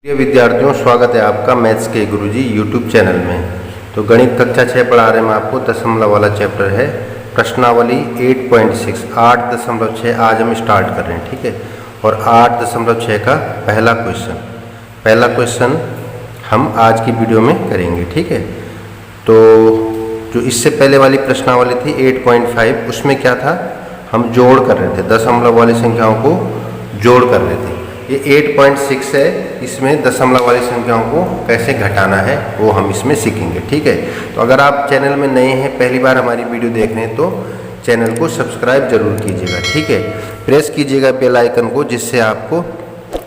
प्रिय विद्यार्थियों, स्वागत है आपका मैथ्स के गुरुजी यूट्यूब चैनल में। तो गणित कक्षा 6 पढ़ा रहे हैं मैं आपको। दशमलव वाला चैप्टर है प्रश्नावली 8.6 8.6 आज हम स्टार्ट कर रहे हैं, ठीक है। और 8.6 का पहला क्वेश्चन हम आज की वीडियो में करेंगे, ठीक है। तो जो इससे पहले वाली प्रश्नावली थी 8.5, उसमें क्या था, हम जोड़ कर रहे थे, दशमलव वाली संख्याओं को जोड़ कर रहे थे। ये 8.6 है, इसमें दशमलव वाली संख्याओं को कैसे घटाना है वो हम इसमें सीखेंगे, ठीक है। तो अगर आप चैनल में नए हैं, पहली बार हमारी वीडियो देख रहे हैं, तो चैनल को सब्सक्राइब जरूर कीजिएगा, ठीक है। प्रेस कीजिएगा बेल आइकन को, जिससे आपको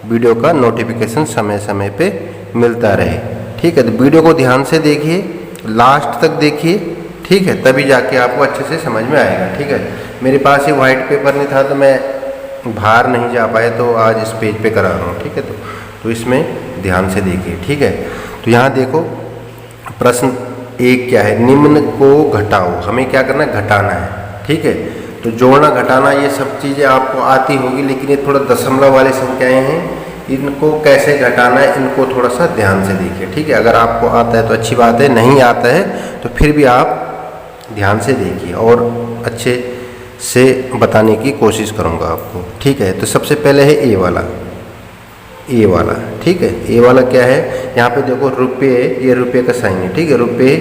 वीडियो का नोटिफिकेशन समय समय पे मिलता रहे, ठीक है। तो वीडियो को ध्यान से देखिए, लास्ट तक देखिए, ठीक है, तभी जाके आपको अच्छे से समझ में आएगा, ठीक है। मेरे पास ये वाइट पेपर नहीं था तो मैं बाहर नहीं जा पाए, तो आज इस पेज पे करा रहा हूँ, ठीक है। तो इसमें ध्यान से देखिए, ठीक है। तो यहाँ देखो प्रश्न 1 क्या है, निम्न को घटाओ। हमें क्या करना है, घटाना है, ठीक है। तो जोड़ना घटाना ये सब चीज़ें आपको आती होगी, लेकिन ये थोड़ा दशमलव वाली संख्याएं हैं, इनको कैसे घटाना है इनको थोड़ा सा ध्यान से देखिए, ठीक है। अगर आपको आता है तो अच्छी बात है, नहीं आता है तो फिर भी आप ध्यान से देखिए और अच्छे से बताने की कोशिश करूंगा आपको, ठीक है। तो सबसे पहले है ए वाला, ठीक है। ए वाला क्या है, यहाँ पे देखो रुपये, ये रुपये का साइन है, ठीक है। रुपये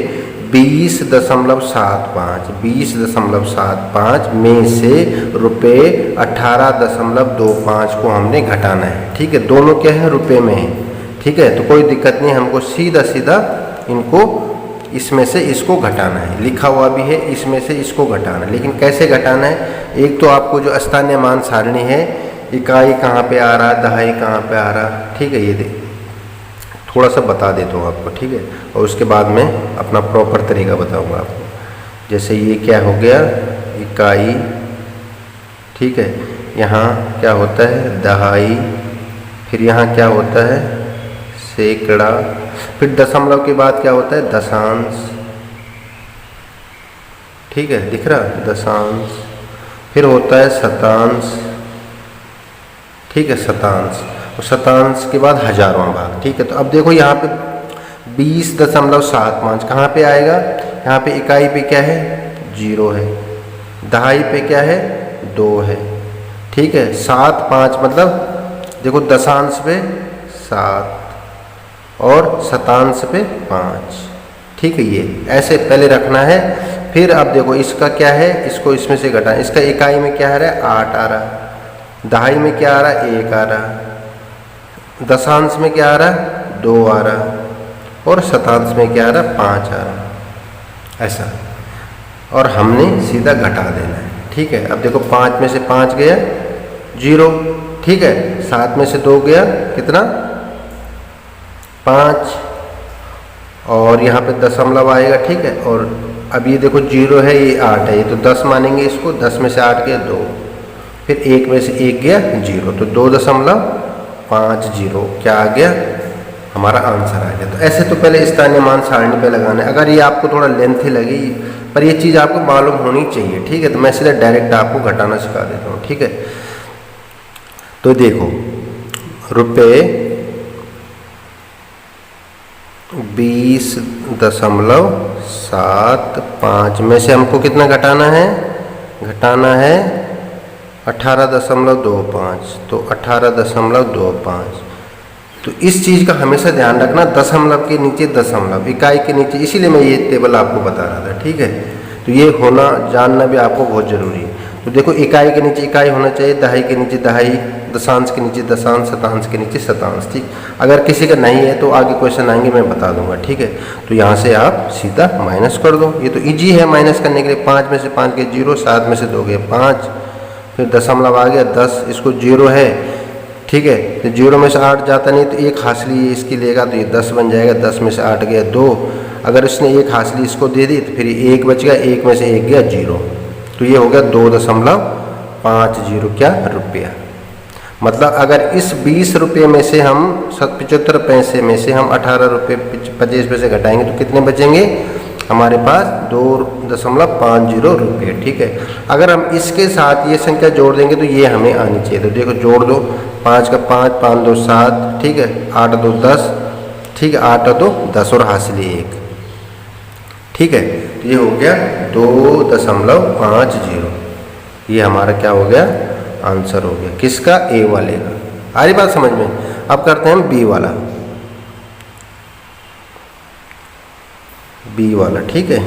20.75 में से रुपये 18.25 को हमने घटाना है, ठीक है। दोनों क्या है, रुपये में है, ठीक है। तो कोई दिक्कत नहीं, हमको सीधा सीधा इनको इसमें से इसको घटाना है। लिखा हुआ भी है इसमें से इसको घटाना है, लेकिन कैसे घटाना है। एक तो आपको जो स्थानीय मान सारणी है, इकाई कहाँ पे आ रहा, दहाई कहाँ पे आ रहा, ठीक है, ये थोड़ा सा बता देता हूँ आपको, ठीक है। और उसके बाद में अपना प्रॉपर तरीका बताऊँगा आपको। जैसे ये क्या हो गया, इकाई, ठीक है। यहाँ क्या होता है, दहाई, फिर यहाँ क्या होता है, सैकड़ा, फिर दशमलव के बाद क्या होता है, दशांश, ठीक है, दिख रहा, दशांश, फिर होता है शतांश, ठीक है, शतांश, और शतांश के बाद हजारवां भाग, ठीक है। तो अब देखो यहाँ पे 20.75 कहाँ पे आएगा, यहाँ पे इकाई पे क्या है, 0 है, दहाई पे क्या है, 2 है, ठीक है। 7.5 मतलब देखो दशांश पे 7 और शतांश पे 5, ठीक है। ये ऐसे पहले रखना है। फिर अब देखो इसका क्या है, इसको इसमें से घटाना। इसका इकाई में क्या आ रहा है, 8 आ रहा, दहाई में क्या आ रहा है, 1 आ रहा, दशांश में क्या आ रहा है, 2 आ रहा, और शतांश में क्या आ रहा है, 5 आ रहा, ऐसा। और हमने सीधा घटा देना है, ठीक है। अब देखो 5 में से 5 गया 0, ठीक है। 7 में से 2 गया कितना, 5, और यहाँ पे दशमलव आएगा, ठीक है। और अब ये देखो 0 है, ये 8 है, ये तो 10 मानेंगे इसको, 10 में से 8 गया 2, फिर 1 में से 1 गया 0, तो 2.50 क्या आ गया, हमारा आंसर आ गया। तो ऐसे तो पहले स्थानीय मान सारणी पे लगाना है। अगर ये आपको थोड़ा लेंथी लगी, पर ये चीज़ आपको मालूम होनी चाहिए, ठीक है। तो मैं सीधा डायरेक्ट आपको घटाना सिखा देता हूँ, ठीक है। तो देखो रुपये 20.75 में से हमको कितना घटाना है, 18.25, तो 18.25। तो इस चीज़ का हमेशा ध्यान रखना, दशमलव के नीचे दशमलव, इकाई के नीचे, इसीलिए मैं ये टेबल आपको बता रहा था, ठीक है। तो ये होना जानना भी आपको बहुत ज़रूरी है। तो देखो इकाई के नीचे इकाई होना चाहिए, दहाई के नीचे दहाई, दशांश के नीचे दशांश, शतांश के नीचे शतांश, ठीक। अगर किसी का नहीं है तो आगे क्वेश्चन आएंगे, मैं बता दूंगा, ठीक है। तो यहाँ से आप सीधा माइनस कर दो, ये तो इजी है माइनस करने के लिए। 5 में से 5 गए 0, 7 में से 2 गए 5, फिर दशमलव आ गया 10, इसको 0 है, ठीक है। तो 0 में से 8 जाता नहीं, तो एक हासिली इसकी लेगा, तो ये 10 बन जाएगा। 10 में से 8 गया 2, अगर इसने एक हासिली इसको दे दी तो फिर 1 बच गया, 1 में से 1 गया 0, तो ये हो गया 2.50 क्या, रुपया। मतलब अगर इस 20 रुपये में से हम 75 पैसे में से हम 18 रुपये 25 पैसे घटाएंगे तो कितने बचेंगे, हमारे पास 2.50 रुपये, ठीक है। अगर हम इसके साथ ये संख्या जोड़ देंगे तो ये हमें आनी चाहिए। तो देखो जोड़ दो, 5 का 5, 5 2 7, ठीक है, 8 2 10, ठीक है, 8 2 10 और हासिल 1, ठीक है। तो ये हो गया 2.50, ये हमारा क्या हो गया, आंसर हो गया किसका, ए वाले का। आ रही बात समझ में। अब करते हैं बी वाला, बी वाला, ठीक है।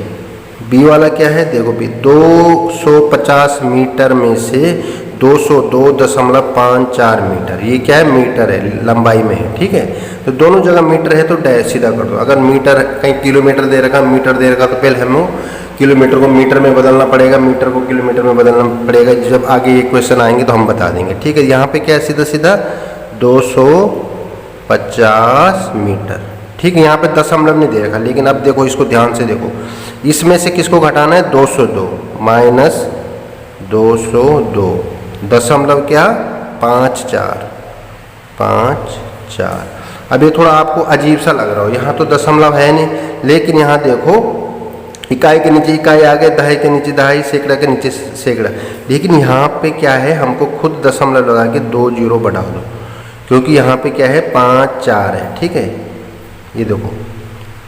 बी वाला क्या है, देखो भी 250 मीटर में से 202.54 मीटर, ये क्या है, मीटर है, लंबाई में है, ठीक है। तो दोनों जगह मीटर है तो डैश सीधा कर दो। अगर मीटर कहीं किलोमीटर दे रखा, मीटर दे रखा, तो पहले हमें किलोमीटर को मीटर में बदलना पड़ेगा, मीटर को किलोमीटर में बदलना पड़ेगा। जब आगे ये क्वेश्चन आएंगे तो हम बता देंगे, ठीक है। यहाँ पे क्या है, सीधा सीधा 250 मीटर, ठीक है। यहाँ पे दशमलव नहीं दे रखा, लेकिन अब देखो इसको ध्यान से देखो, इसमें से किसको घटाना है, 202 माइनस 202, दशमलव क्या, 5 4। अब ये थोड़ा आपको अजीब सा लग रहा हो, यहाँ तो दशमलव है नहीं, लेकिन यहाँ देखो इकाई के नीचे इकाई आ गए, दहाई के नीचे दहाई, सैकड़ा के नीचे सैकड़ा, लेकिन यहाँ पे क्या है, हमको खुद दशमलव लगा के 2 0 बढ़ा दो, क्योंकि यहाँ पे क्या है, 5 4 है, ठीक है। ये देखो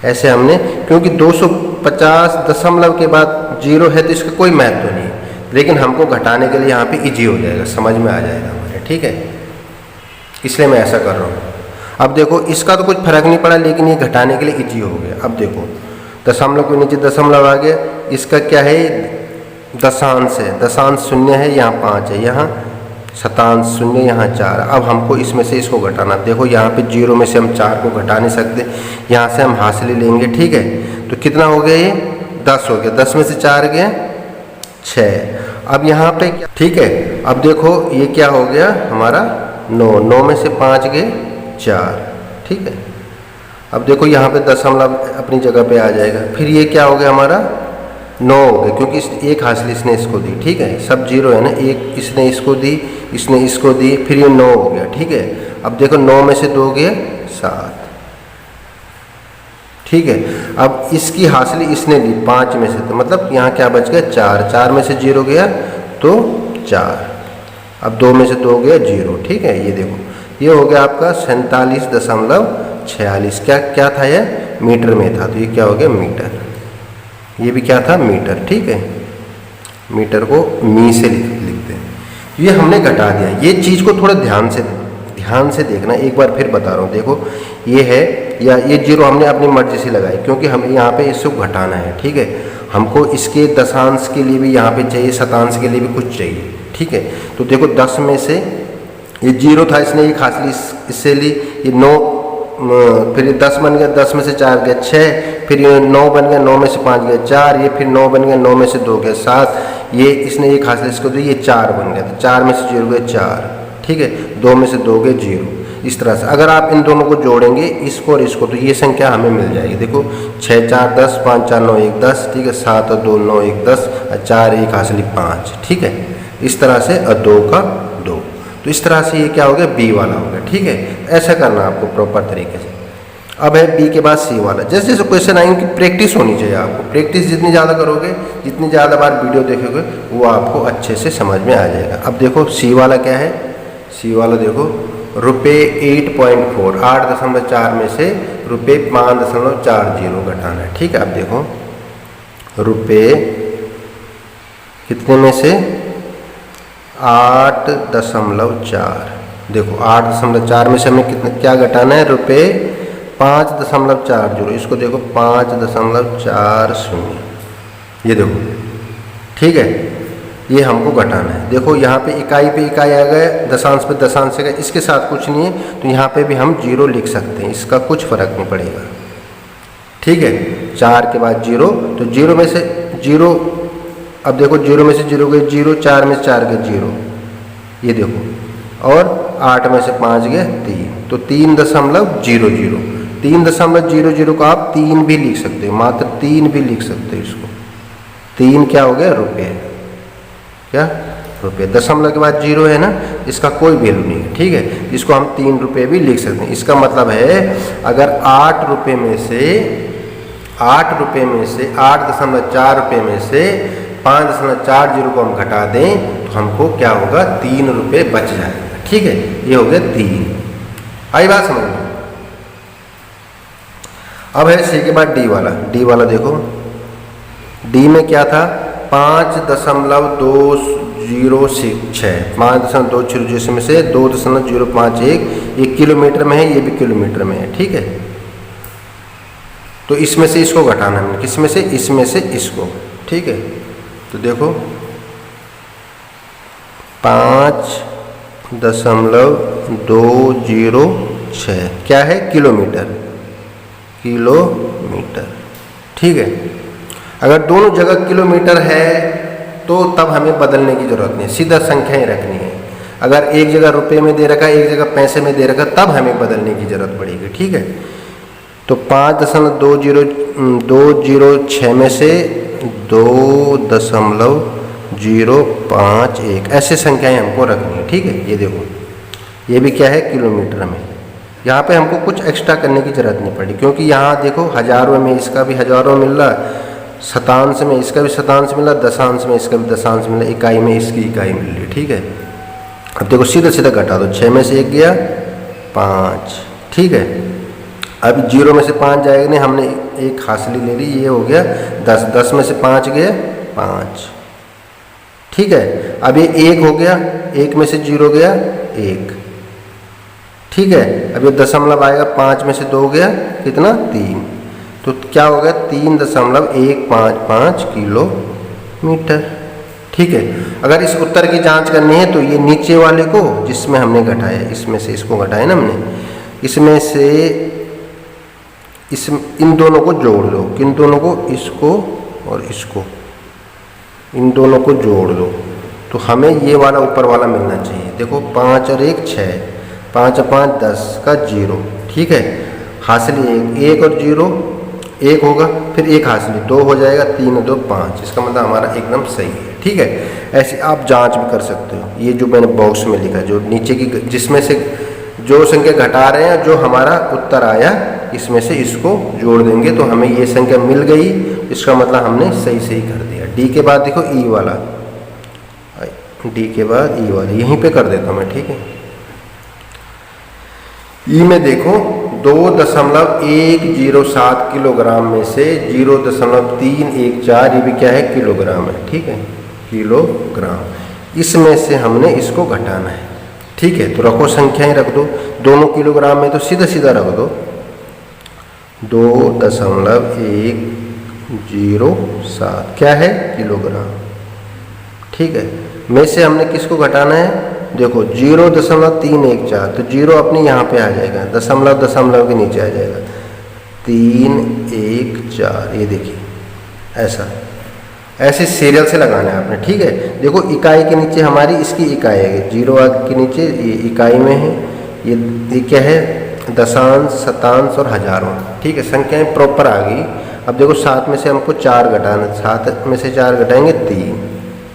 ऐसे हमने, क्योंकि 250 दशमलव के बाद 0 है तो इसका कोई महत्व नहीं है, लेकिन हमको घटाने के लिए यहाँ पे इजी हो जाएगा, समझ में आ जाएगा हमारे, ठीक है, इसलिए मैं ऐसा कर रहा हूँ। अब देखो इसका तो कुछ फर्क नहीं पड़ा, लेकिन ये घटाने के लिए इजी हो गया। अब देखो दशमलव के नीचे दशमलव आ गया, इसका क्या है, दशांश है, दशांश 0 है, यहाँ 5 है, यहाँ शतांश 0, यहाँ 4। अब हमको इसमें से इसको घटाना, देखो यहाँ पे 0 में से हम 4 को घटा नहीं सकते, यहाँ से हम हासिल लेंगे, ठीक है। तो कितना हो गया, ये 10 हो गया, 10 में से 4 गए 6। अब यहाँ पे, ठीक है, अब देखो ये क्या हो गया हमारा, 9, 9 में से 5 गए 4, ठीक है। अब देखो यहाँ पे दशमलव अपनी जगह पे आ जाएगा, फिर ये क्या हो गया हमारा, 9 हो गया, क्योंकि एक हासिल इसने इसको दी, ठीक है, सब 0 है ना, एक इसने इसको दी, इसने इसको दी, फिर ये 9 हो गया, ठीक है। अब देखो 9 में से 2 गया 7, ठीक है। अब इसकी हासिल इसने दी 5 में से, तो मतलब यहाँ क्या बच गया, 4, 4 में से 0 गया तो 4, अब 2 में से 2 गया 0, ठीक है। ये देखो ये हो गया आपका 47.46, क्या था, ये मीटर में था, तो ये क्या हो गया, मीटर, ये भी क्या था, मीटर, ठीक है। मीटर को मी से लिखते हैं। ये हमने घटा दिया, ये चीज़ को थोड़ा ध्यान से देखना, एक बार फिर बता रहा हूँ। देखो ये है, या ये 0 हमने अपनी मर्जी से लगाई, क्योंकि हमें यहाँ पे इसको घटाना है, ठीक है। हमको इसके दशांश के लिए भी यहाँ पे चाहिए, शतांश के लिए भी कुछ चाहिए, ठीक है। तो देखो 10 में से ये 0 था, इसने एक हासिल इससे ली, ये 9, फिर ये 10 बन गया, 10 में से 4 गया 6, फिर ये 9 बन गया, 9 में से 5 गया 4, ये फिर 9 बन गया, 9 में से 2 गया 7, ये इसने एक हासिल इसको दी, ये 4 बन गया, तो 4 में से 0 गया 4, ठीक है, 2 में से 2 गए 0। इस तरह से अगर आप इन दोनों को जोड़ेंगे, इसको और इसको, तो ये संख्या हमें मिल जाएगी। देखो 6 4 10, 5 4 9 1 10, ठीक है, 7 और 2 9 1 10, 4 1 हासिल 5, ठीक है। इस तरह से 2 का 2, तो इस तरह से ये क्या हो गया, बी वाला हो गया, ठीक है। ऐसा करना आपको प्रॉपर तरीके से। अब है बी के बाद सी वाला। जैसे जैसे क्वेश्चन आएंगे, प्रैक्टिस होनी चाहिए आपको, प्रैक्टिस जितनी ज़्यादा करोगे, जितनी ज़्यादा बार वीडियो देखोगे, वो आपको अच्छे से समझ में आ जाएगा। अब देखो सी वाला क्या है, सी वाला देखो, रुपये 8.4, 8.4 में से रुपये 5.40 घटाना है, ठीक है। अब देखो रुपये कितने में से, 8.4, देखो 8.4 में से हमें कितना क्या घटाना है, रुपये 5.40, इसको देखो 5.40, ये देखो, ठीक है, ये हमको घटाना है। देखो यहाँ पे इकाई आ गया, दशांश पे दशांश है, इसके साथ कुछ नहीं है, तो यहाँ पे भी हम 0 लिख सकते हैं, इसका कुछ फर्क नहीं पड़ेगा, ठीक है। 4 के बाद 0, तो 0 में से 0, अब देखो 0 में से 0 गए 0, 4 में से 4 गए 0, ये देखो, और 8 में से 5 गए 3, तो 3.00, 3.00 को आप 3 भी लिख सकते हो, मात्र 3 भी लिख सकते हो इसको। 3 क्या हो गया, रुपये, क्या रुपये, दशमलव के बाद 0 है ना, इसका कोई वैल्यू नहीं है, ठीक है। इसको हम 3 रुपये भी लिख सकते हैं। इसका मतलब है अगर 8 रुपये में से 8.4 रुपये में से 5.40 को हम घटा दें, तो हमको क्या होगा, 3 रुपये बच जाएगा, ठीक है, ये हो गया 3। आई बात समझ में? अब है सी के बाद डी वाला। डी वाला देखो, डी में क्या था, 5.206, 5.206 में से 2.051 ये किलोमीटर में है, ये भी किलोमीटर में है, ठीक है। तो इसमें से इसको घटाना है, किसमें से, इसमें से इसको, ठीक है। तो देखो 5.206 क्या है, किलोमीटर, किलोमीटर, ठीक है। अगर दोनों जगह किलोमीटर है तो तब हमें बदलने की जरूरत नहीं, सीधा संख्याएं रखनी है। अगर एक जगह रुपए में दे रखा है, एक जगह पैसे में दे रखा, तब हमें बदलने की जरूरत पड़ेगी, ठीक है। तो 5.206 में से 2.051 ऐसे संख्याएं हमको रखनी है, ठीक है। ये देखो, ये भी क्या है, किलोमीटर में। यहाँ पे हमको कुछ एक्स्ट्रा करने की जरूरत नहीं पड़ी, क्योंकि यहाँ देखो हजारों में इसका भी हजारों मिल रहा, शतांश में इसका भी शतांश मिल रहा, दशांश में इसका भी दशांश मिल रहा, इकाई में इसकी इकाई मिल रही, ठीक है। अब देखो सीधा सीधा घटा दो, 6 में से 1 गया 5, ठीक है। अब 0 में से 5 जाएगा नहीं, हमने एक हासिली ले ली, ये हो गया 10, 10 में से 5 गया 5, ठीक है। अब ये 1 हो गया, 1 में से 0 गया 1, ठीक है। अब ये दशमलव आएगा, 5 में से 2 गया कितना, 3, तो क्या हो गया, 3.155 किलोमीटर, ठीक है। अगर इस उत्तर की जांच करनी है तो ये नीचे वाले को, जिसमें हमने घटाया, इसमें से इसको घटाया ना हमने, इसमें से इन दोनों को जोड़ दो, किन दोनों को, इसको और इसको, इन दोनों को जोड़ दो, तो हमें ये वाला ऊपर वाला मिलना चाहिए। देखो 5 और 1 6, 5 और 5 10 का 0, ठीक है। हासिली 1 और 0 1 होगा, फिर 1 हासिली 2 हो जाएगा, 3 और 2 5, इसका मतलब हमारा एकदम सही है, ठीक है। ऐसे आप जांच भी कर सकते हो। ये जो मैंने बॉक्स में लिखा, जो नीचे की, जिसमें से जो संख्या घटा रहे हैं, जो हमारा उत्तर आया, इसमें से इसको जोड़ देंगे तो हमें ये संख्या मिल गई, इसका मतलब हमने सही सही कर दिया। डी के बाद देखो ई वाला, डी के बाद ई वाला, यहीं पे कर देता हूँ मैं, ठीक है। ई में देखो 2.107 किलोग्राम में से 0.314, ये भी क्या है, किलोग्राम है, ठीक है, किलोग्राम। इसमें से हमने इसको घटाना है, ठीक है। तो रखो, संख्याएं रख दो, दोनों किलोग्राम में तो सीधा सीधा रख दो, 2.107 क्या है, किलोग्राम, ठीक है। में से हमने किसको घटाना है, देखो 0.314, तो 0 अपने यहाँ पे आ जाएगा, दशमलव दशमलव के नीचे आ जाएगा, 314, ये देखिए ऐसे सीरियल से लगाना है आपने, ठीक है। देखो इकाई के नीचे हमारी इसकी इकाई है, 0 के नीचे ये इकाई में है, ये क्या है, दशांश, शतांश और हजारों, ठीक है। संख्याएं प्रॉपर आ गई। अब देखो 7 में से हमको 4 घटाना, 7 में से 4 घटाएंगे 3,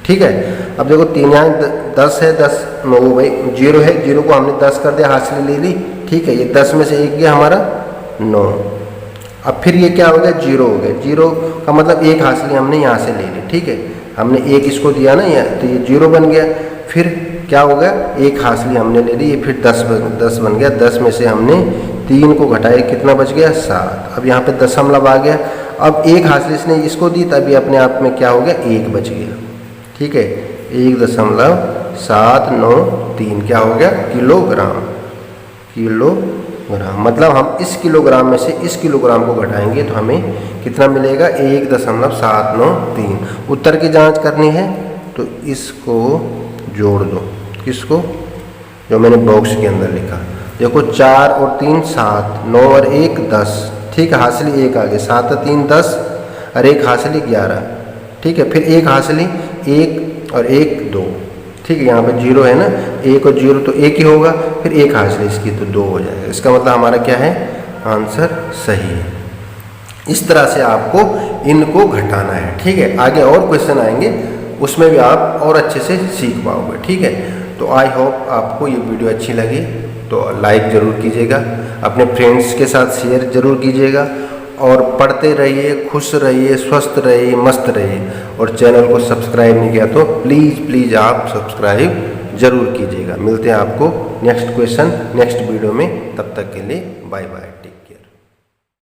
ठीक है। अब देखो 3 यहाँ 10 है, 10 वो भाई 0 है, 0 को हमने 10 कर दिया, हासिल ले ली, ठीक है। ये 10 में से 1 गया हमारा 9, अब फिर ये क्या हो गया, 0 हो गया, 0 का मतलब 1 हासिल हमने यहाँ से ले ली, ठीक है। हमने 1 इसको दिया ना, तो ये 0 बन गया। फिर क्या हो गया, 1 हासिल हमने ले ली, ये फिर 10 बन गया। 10 में से हमने 3 को घटाया, कितना बच गया, 7। अब यहाँ पे दशमलव आ गया। अब 1 हासिल इसने इसको दी, तभी अपने आप में क्या हो गया, 1 बच गया, ठीक है। 1.793 क्या हो गया, किलोग्राम, किलोग्राम। मतलब हम इस किलोग्राम में से इस किलोग्राम को घटाएंगे तो हमें कितना मिलेगा, 1.793। उत्तर की जांच करनी है तो इसको जोड़ दो, किसको, जो मैंने बॉक्स के अंदर लिखा। देखो 4 और 3 7, 9 और 1 10, ठीक है। हासिली 1 आ गया, 7 और 3 10 और 1 हासिली 11, ठीक है। फिर 1 हासिली 1 और 1 2, ठीक है। यहाँ पे 0 है ना, 1 और 0 तो 1 ही होगा, फिर 1 हासिल इसकी तो 2 हो जाएगा। इसका मतलब हमारा क्या है, आंसर सही है। इस तरह से आपको इनको घटाना है, ठीक है। आगे और क्वेश्चन आएंगे, उसमें भी आप और अच्छे से सीख पाओगे, ठीक है। तो आई होप आपको ये वीडियो अच्छी लगी, तो लाइक ज़रूर कीजिएगा, अपने फ्रेंड्स के साथ शेयर ज़रूर कीजिएगा, और पढ़ते रहिए, खुश रहिए, स्वस्थ रहिए, मस्त रहिए। और चैनल को सब्सक्राइब नहीं किया तो प्लीज़ आप सब्सक्राइब ज़रूर कीजिएगा। मिलते हैं आपको नेक्स्ट क्वेश्चन नेक्स्ट वीडियो में, तब तक के लिए बाय बाय।